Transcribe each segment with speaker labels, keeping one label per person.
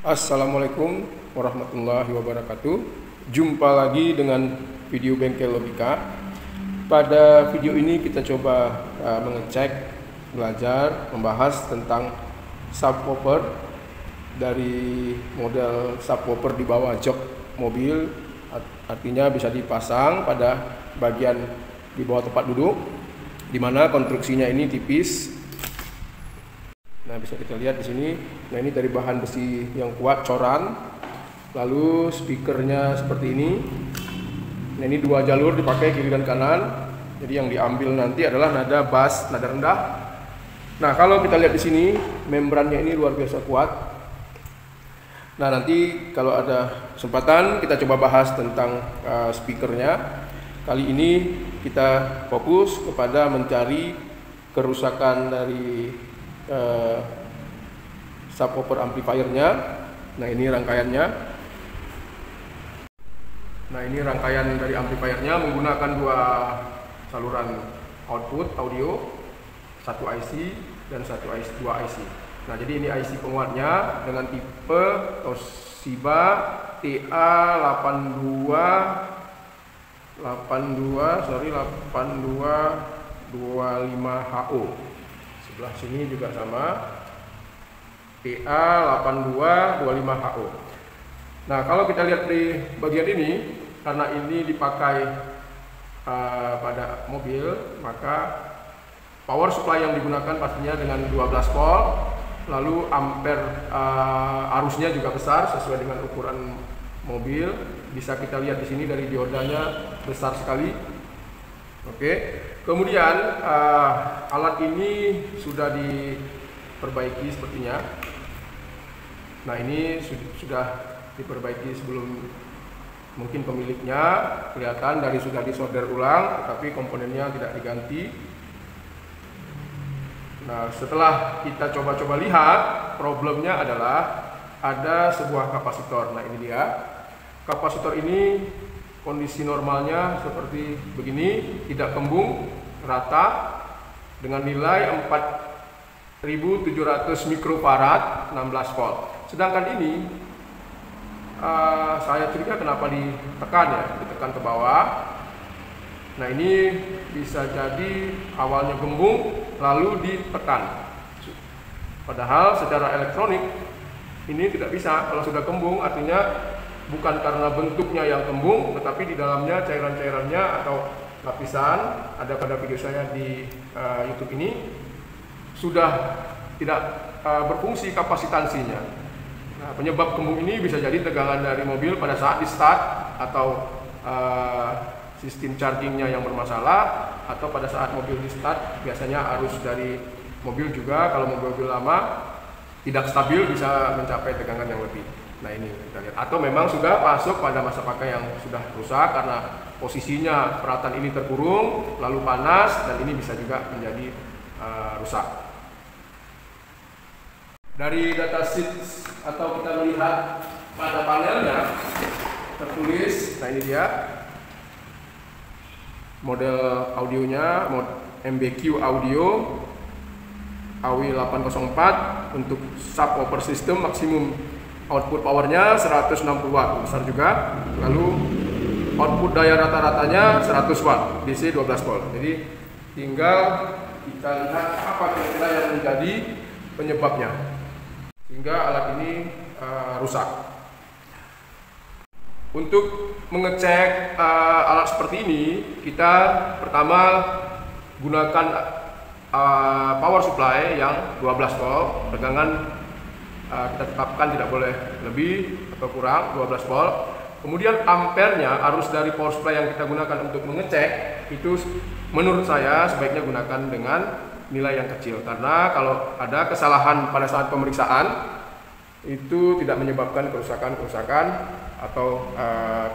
Speaker 1: Assalamualaikum warahmatullahi wabarakatuh. Jumpa lagi dengan video Bengkel Logika. Pada video ini kita coba mengecek, belajar, membahas tentang subwoofer dari model subwoofer di bawah jok mobil. Artinya bisa dipasang pada bagian di bawah tempat duduk, di mana konstruksinya ini tipis. Nah, bisa kita lihat di sini. Nah, ini dari bahan besi yang kuat, coran. Lalu speakernya seperti ini. Nah, ini dua jalur dipakai kiri dan kanan. Jadi yang diambil nanti adalah nada bass, nada rendah. Nah, kalau kita lihat di sini, membrannya ini luar biasa kuat. Nah, nanti kalau ada kesempatan kita coba bahas tentang speakernya. Kali ini kita fokus kepada mencari kerusakan dari subwoofer amplifiernya. Nah, ini rangkaiannya. Nah, ini rangkaian dari amplifiernya menggunakan dua saluran output audio, satu IC dan satu IC, dua IC. Nah, jadi ini IC penguatnya dengan tipe Toshiba TA8225HO. Sebelah sini juga sama, TA8225HO. Nah, kalau kita lihat di bagian ini, karena ini dipakai pada mobil, maka power supply yang digunakan pastinya dengan 12 volt. Lalu ampere arusnya juga besar sesuai dengan ukuran mobil. Bisa kita lihat di sini dari diodanya besar sekali. Oke. Kemudian alat ini sudah diperbaiki sepertinya. Nah, ini sudah diperbaiki sebelum mungkin pemiliknya kelihatan dari sudah disolder ulang, tetapi komponennya tidak diganti. Nah, setelah kita coba-coba lihat, problemnya adalah ada sebuah kapasitor. Nah, ini dia. Kapasitor ini kondisi normalnya seperti begini, tidak kembung, rata, dengan nilai 4700 mikrofarad, 16 volt. Sedangkan ini saya curiga kenapa ditekan ke bawah. Nah, ini bisa jadi awalnya gembung lalu ditekan. Padahal secara elektronik ini tidak bisa. Kalau sudah kembung artinya bukan karena bentuknya yang kembung, tetapi di dalamnya cairan-cairannya atau lapisan, ada pada video saya di YouTube ini, sudah tidak berfungsi kapasitansinya. Nah, penyebab kembung ini bisa jadi tegangan dari mobil pada saat di start, atau sistem chargingnya yang bermasalah, atau pada saat mobil di start biasanya arus dari mobil juga kalau mobil lama tidak stabil bisa mencapai tegangan yang lebih. Nah, ini kita lihat. Atau memang sudah masuk pada masa pakai yang sudah rusak karena posisinya peralatan ini terkurung lalu panas, dan ini bisa juga menjadi rusak. Dari datasheet atau kita melihat pada panelnya tertulis, nah ini dia model audionya, MBQ audio AW804 untuk subwoofer system, maksimum output powernya 160 watt, besar juga. Lalu output daya rata-ratanya 100 watt, DC 12 volt. Jadi tinggal kita lihat apa kira-kira yang menjadi penyebabnya sehingga alat ini rusak. Untuk mengecek alat seperti ini, kita pertama gunakan power supply yang 12 volt, tegangan kita tetapkan tidak boleh lebih atau kurang 12 volt. Kemudian ampernya, arus dari power supply yang kita gunakan untuk mengecek itu menurut saya sebaiknya gunakan dengan nilai yang kecil, karena kalau ada kesalahan pada saat pemeriksaan itu tidak menyebabkan kerusakan atau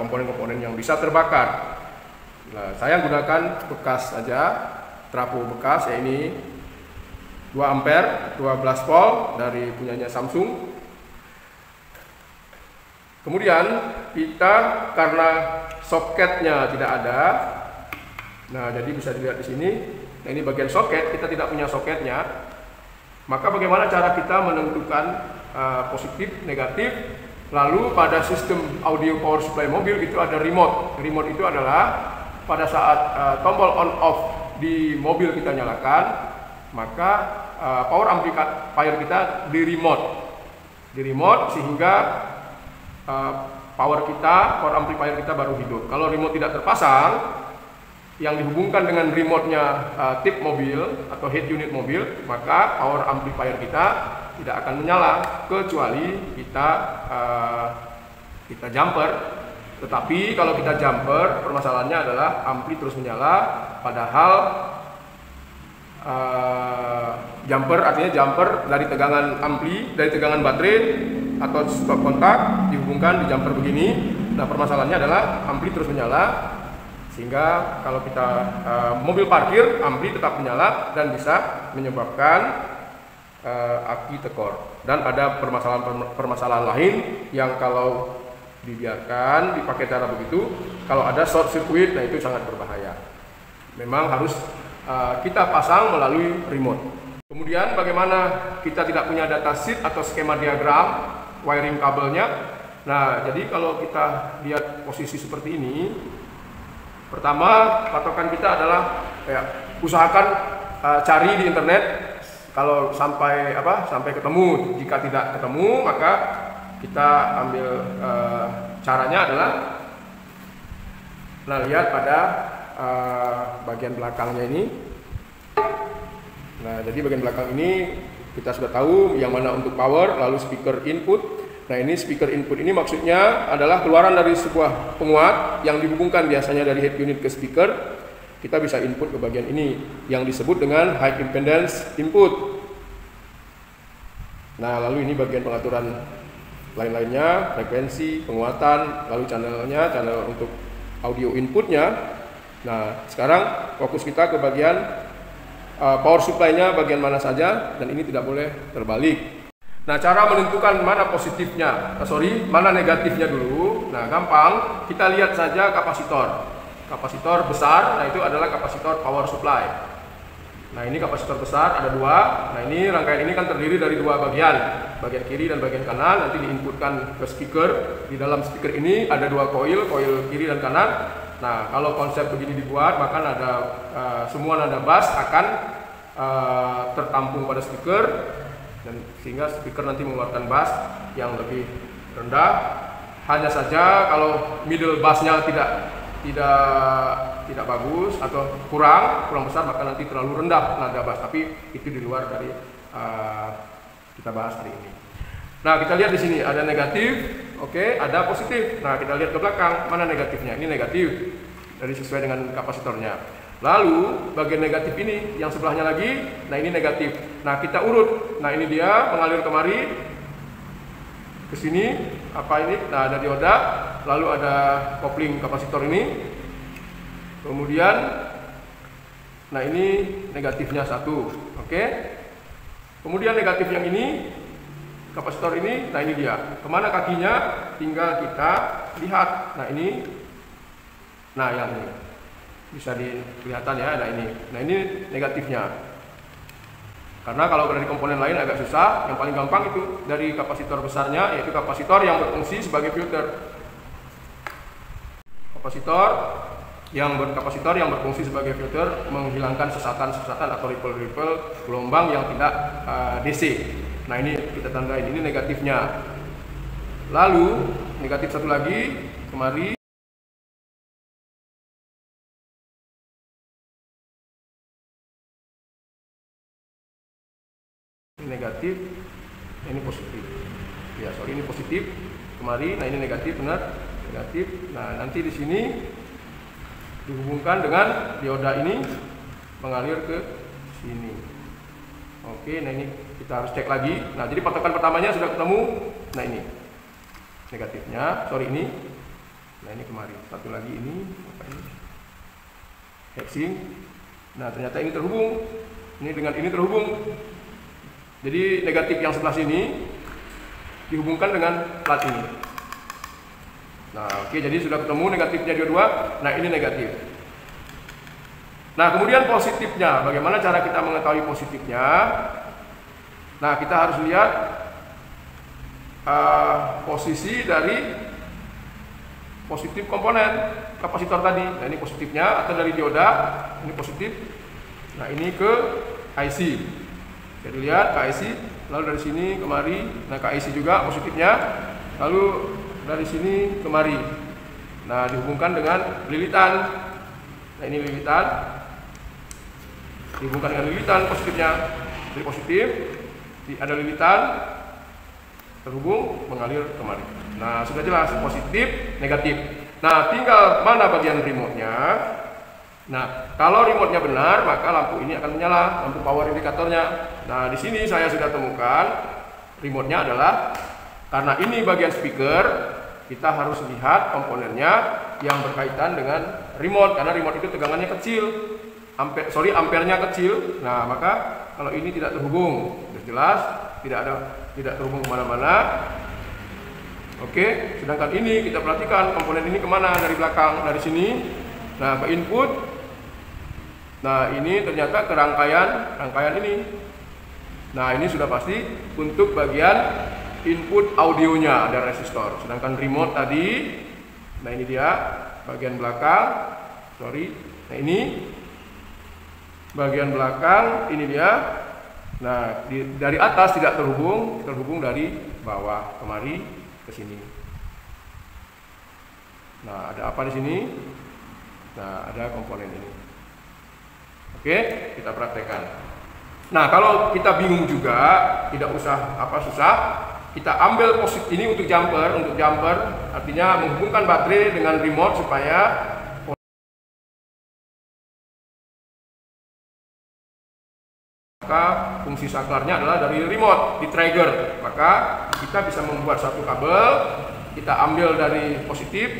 Speaker 1: komponen-komponen yang bisa terbakar. Nah, saya gunakan bekas saja, trafo bekas, ya ini 2 ampere 12 volt dari punyanya Samsung. Kemudian kita, karena soketnya tidak ada, nah jadi bisa dilihat di sini. Nah, ini bagian soket, kita tidak punya soketnya. Maka bagaimana cara kita menentukan positif, negatif. Lalu pada sistem audio power supply mobil itu ada remote. Remote itu adalah pada saat tombol on off di mobil kita nyalakan, maka power amplifier kita di remote sehingga power amplifier kita baru hidup. Kalau remote tidak terpasang, yang dihubungkan dengan remote-nya tip mobil atau head unit mobil, maka power amplifier kita tidak akan menyala kecuali kita jumper. Tetapi kalau kita jumper, permasalahannya adalah ampli terus menyala, padahal jumper artinya jumper dari tegangan ampli, dari tegangan baterai atau stop kontak dihubungkan di jumper begini. Nah, permasalahannya adalah ampli terus menyala, sehingga kalau kita mobil parkir, ampli tetap menyala dan bisa menyebabkan aki tekor. Dan ada permasalahan lain yang kalau dibiarkan dipakai cara begitu, kalau ada short circuit, nah itu sangat berbahaya. Memang harus kita pasang melalui remote. Kemudian bagaimana kita tidak punya data sheet atau skema diagram wiring kabelnya. Nah, jadi kalau kita lihat posisi seperti ini, pertama patokan kita adalah usahakan cari di internet. Kalau sampai ketemu. Jika tidak ketemu, maka kita ambil caranya adalah lihat pada bagian belakangnya ini. Nah, jadi bagian belakang ini kita sudah tahu yang mana untuk power, lalu speaker input. Nah, ini speaker input ini maksudnya adalah keluaran dari sebuah penguat yang dihubungkan biasanya dari head unit ke speaker. Kita bisa input ke bagian ini yang disebut dengan high impedance input. Nah, lalu ini bagian pengaturan lain-lainnya, frekuensi, penguatan, lalu channel untuk audio inputnya. Nah, sekarang fokus kita ke bagian power supply-nya bagian mana saja, dan ini tidak boleh terbalik. Nah, cara menentukan mana mana negatifnya dulu. Nah, gampang, kita lihat saja kapasitor. Kapasitor besar, nah itu adalah kapasitor power supply. Nah, ini kapasitor besar ada dua. Nah, ini rangkaian ini kan terdiri dari dua bagian kiri dan bagian kanan. Nanti diinputkan ke speaker. Di dalam speaker ini ada dua koil kiri dan kanan. Nah, kalau konsep begini dibuat, maka semua nada bass akan tertampung pada speaker, dan sehingga speaker nanti mengeluarkan bass yang lebih rendah. Hanya saja kalau middle bassnya tidak bagus atau kurang besar, maka nanti terlalu rendah nada bass. Tapi itu di luar dari kita bahas hari ini. Nah, kita lihat di sini ada negatif, oke, ada positif. Nah, kita lihat ke belakang, mana negatifnya? Ini negatif, dari sesuai dengan kapasitornya. Lalu bagian negatif ini yang sebelahnya lagi, nah ini negatif. Nah, kita urut. Nah, ini dia mengalir kemari ke sini. Apa ini? Nah, ada dioda, lalu ada kopling kapasitor ini. Kemudian nah ini negatifnya satu. Oke. Kemudian negatif yang ini, kapasitor ini, nah ini dia. Kemana kakinya? Tinggal kita lihat. Nah, ini. Nah, yang ini bisa kelihatan ya, nah ini negatifnya. Karena kalau dari komponen lain agak susah. Yang paling gampang itu dari kapasitor besarnya, yaitu kapasitor yang berfungsi sebagai filter. Kapasitor yang berfungsi sebagai filter menghilangkan sesatan atau ripple gelombang yang tidak DC. Nah, ini kita tandain, ini negatifnya. Lalu negatif satu lagi kemari. Ini negatif, ini positif. Ya, sorry, ini positif kemari. Nah, ini negatif, benar, negatif. Nah, nanti di sini dihubungkan dengan dioda ini mengalir ke sini. Oke, nah ini kita harus cek lagi. Nah, jadi patokan pertamanya sudah ketemu. Nah, ini negatifnya, sorry ini. Nah, ini kemari. Satu lagi ini, apa ini? Hexing. Nah, ternyata ini terhubung. Ini dengan ini terhubung. Jadi negatif yang sebelah sini dihubungkan dengan plat ini. Nah, oke, jadi sudah ketemu negatifnya dua-dua. Nah, ini negatif. Nah, kemudian positifnya. Bagaimana cara kita mengetahui positifnya? Nah, kita harus lihat posisi dari positif komponen kapasitor tadi. Nah, ini positifnya, atau dari dioda ini positif. Nah, ini ke IC. Jadi lihat ke IC, lalu dari sini kemari. Nah, ke IC juga positifnya, lalu dari sini kemari. Nah, dihubungkan dengan lilitan. Nah, ini lilitan, dihubungkan dengan lilitan positifnya. Jadi positif, ada lilitan, terhubung, mengalir kemari. Nah, sudah jelas positif, negatif. Nah, tinggal mana bagian remote-nya. Nah, kalau remote-nya benar, maka lampu ini akan menyala, lampu power indikatornya. Nah, di sini saya sudah temukan remote-nya adalah, karena ini bagian speaker, kita harus lihat komponennya yang berkaitan dengan remote, karena remote itu tegangannya kecil, ampernya kecil. Nah, maka kalau ini tidak terhubung, sudah jelas tidak terhubung kemana-mana. Oke, sedangkan ini kita perhatikan komponen ini kemana, dari belakang, dari sini. Nah, ke input. Nah, ini ternyata ke rangkaian ini. Nah, ini sudah pasti untuk bagian input audionya ada resistor. Sedangkan remote tadi, nah ini dia bagian belakang. Nah, ini bagian belakang, ini dia. Nah, dari atas tidak terhubung dari bawah kemari ke sini. Nah, ada apa di sini? Nah, ada komponen ini. Oke, kita praktekkan. Nah, kalau kita bingung juga, tidak usah susah. Kita ambil positif ini untuk jumper. Untuk jumper artinya menghubungkan baterai dengan remote supaya maka fungsi saklarnya adalah dari remote, di trigger. Maka kita bisa membuat satu kabel, kita ambil dari positif,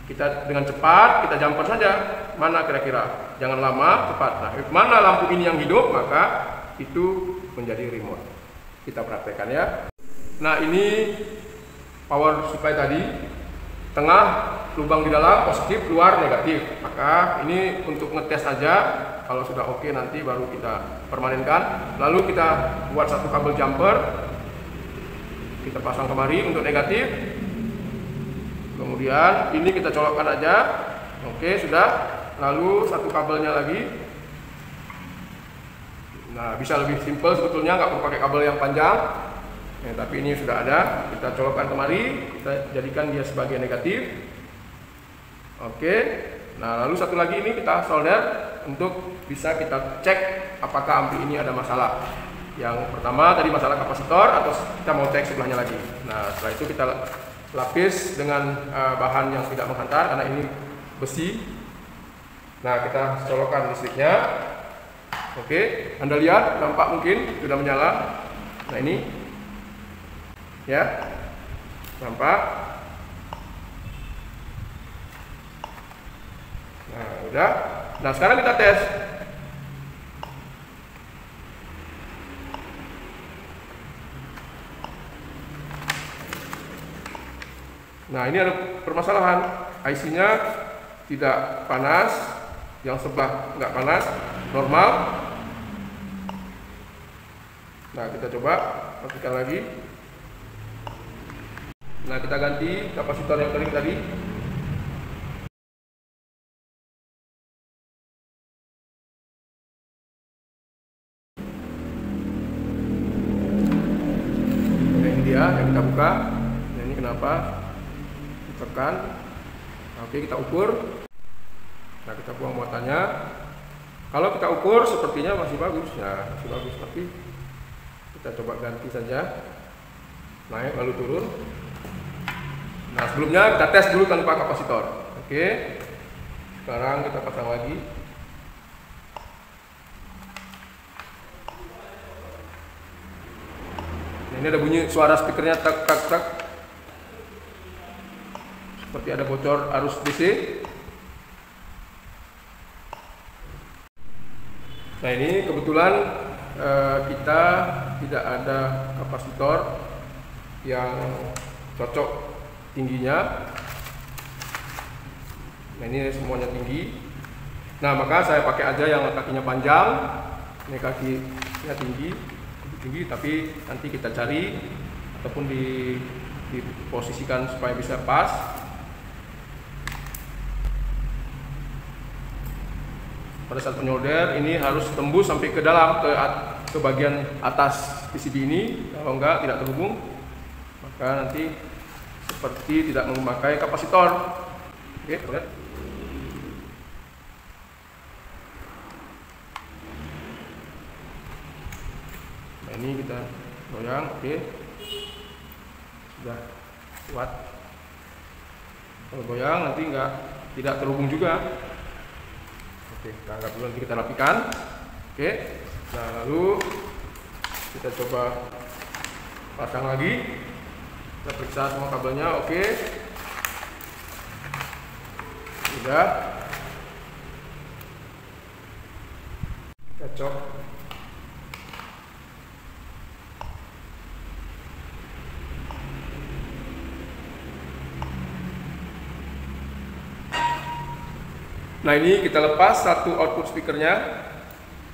Speaker 1: kita dengan cepat kita jumper saja. Mana kira-kira? Jangan lama, cepat. Nah, mana lampu ini yang hidup, maka itu menjadi remote. Kita praktekkan ya. Nah, ini power supply tadi, tengah lubang di dalam positif, luar negatif. Maka ini untuk ngetes saja. Kalau sudah oke, nanti baru kita permanenkan. Lalu kita buat satu kabel jumper, kita pasang kemari untuk negatif. Kemudian ini kita colokkan aja. Oke, sudah. Lalu satu kabelnya lagi. Nah, bisa lebih simple sebetulnya, nggak perlu pakai kabel yang panjang. Tapi ini sudah ada. Kita colokkan kemari, kita jadikan dia sebagai negatif. Oke. Nah, lalu satu lagi ini kita solder untuk bisa kita cek apakah ampli ini ada masalah. Yang pertama tadi masalah kapasitor, atau kita mau cek sebelahnya lagi. Nah, setelah itu kita lapis dengan bahan yang tidak menghantar karena ini besi. Nah, kita colokkan listriknya. Oke, Anda lihat, nampak mungkin sudah menyala. Nah, ini ya, nampak. Nah, udah. Nah, sekarang kita tes. Nah, ini ada permasalahan. IC-nya tidak panas, yang sebelah nggak panas, normal. Nah, kita coba pastikan lagi. Nah, kita ganti kapasitor yang kering tadi. Nah, ini dia yang kita buka. Nah, ini kenapa? Tekan. Oke, kita ukur. Nah, kita buang muatannya. Kalau kita ukur sepertinya masih bagus ya, masih bagus, tapi kita coba ganti saja. Naik lalu turun. Nah, sebelumnya kita tes dulu tanpa kapasitor. Oke. Sekarang kita pasang lagi. Nah, ini ada bunyi suara speakernya tak tak tak. Seperti ada bocor arus DC. Nah, ini kebetulan kita tidak ada kapasitor yang cocok tingginya. Nah, ini semuanya tinggi. Nah, maka saya pakai aja yang kakinya panjang. Ini kakinya tinggi, tapi nanti kita cari atau ataupun diposisikan supaya bisa pas. Pada saat menyolder ini harus tembus sampai ke dalam, ke bagian atas PCB ini. Kalau enggak, tidak terhubung, maka nanti seperti tidak memakai kapasitor. Oke, lihat. Nah, ini kita goyang. Oke, sudah kuat. Kalau goyang nanti tidak terhubung juga. Oke, kita anggap dulu, nanti kita rapikan. Oke, nah lalu kita coba pasang lagi. Kita periksa semua kabelnya. Oke, sudah. Kita cok. Nah, ini kita lepas satu output speakernya.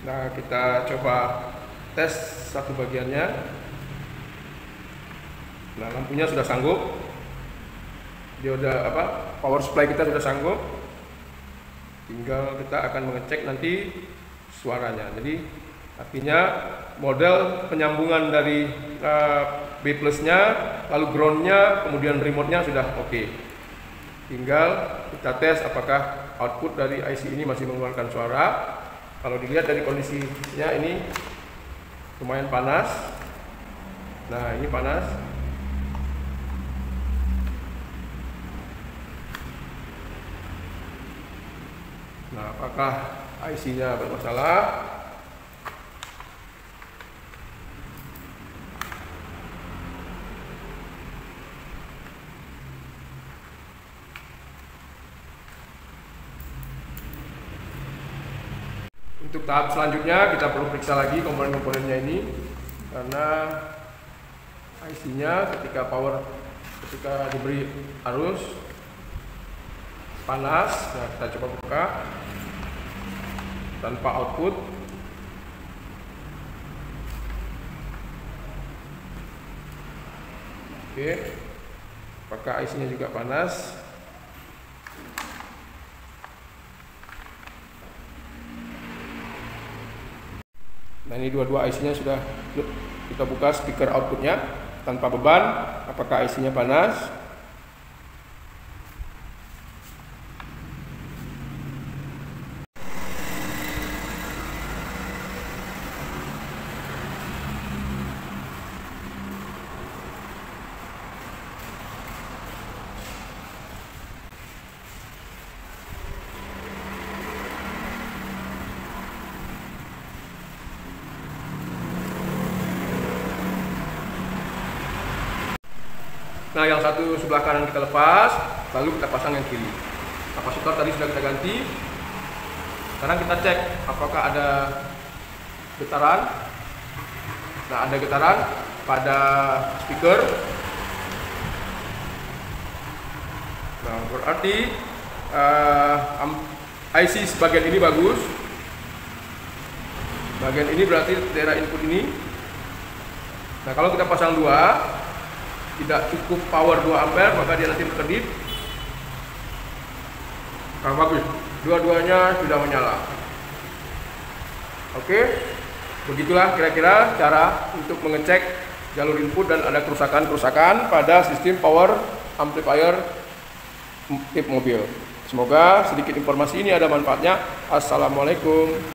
Speaker 1: Nah, kita coba tes satu bagiannya. Nah, lampunya sudah sanggup. Dioda power supply kita sudah sanggup. Tinggal kita akan mengecek nanti suaranya. Jadi artinya model penyambungan dari B plusnya, lalu groundnya, kemudian remote-nya sudah oke. Tinggal kita tes apakah output dari IC ini masih mengeluarkan suara. Kalau dilihat dari kondisinya ini lumayan panas. Nah, ini panas. Nah, apakah IC-nya bermasalah? Untuk tahap selanjutnya kita perlu periksa lagi komponen-komponennya ini, karena IC-nya ketika diberi arus panas. Nah, kita coba buka tanpa output. Oke, apakah IC-nya juga panas? Nah, ini dua-dua IC-nya sudah kita buka speaker outputnya tanpa beban. Apakah IC-nya panas? Nah, yang satu sebelah kanan kita lepas, lalu kita pasang yang kiri. Kapasitor tadi sudah kita ganti. Sekarang kita cek apakah ada getaran. Nah, ada getaran pada speaker. Nah, berarti IC sebagian ini bagus. Bagian ini berarti daerah input ini. Nah, kalau kita pasang dua, tidak cukup power 2 ampere, maka dia nanti berkedip. Nah, bagus, dua-duanya sudah menyala. Oke, begitulah kira-kira cara untuk mengecek jalur input dan ada kerusakan-kerusakan pada sistem power amplifier tip mobil. Semoga sedikit informasi ini ada manfaatnya. Assalamualaikum.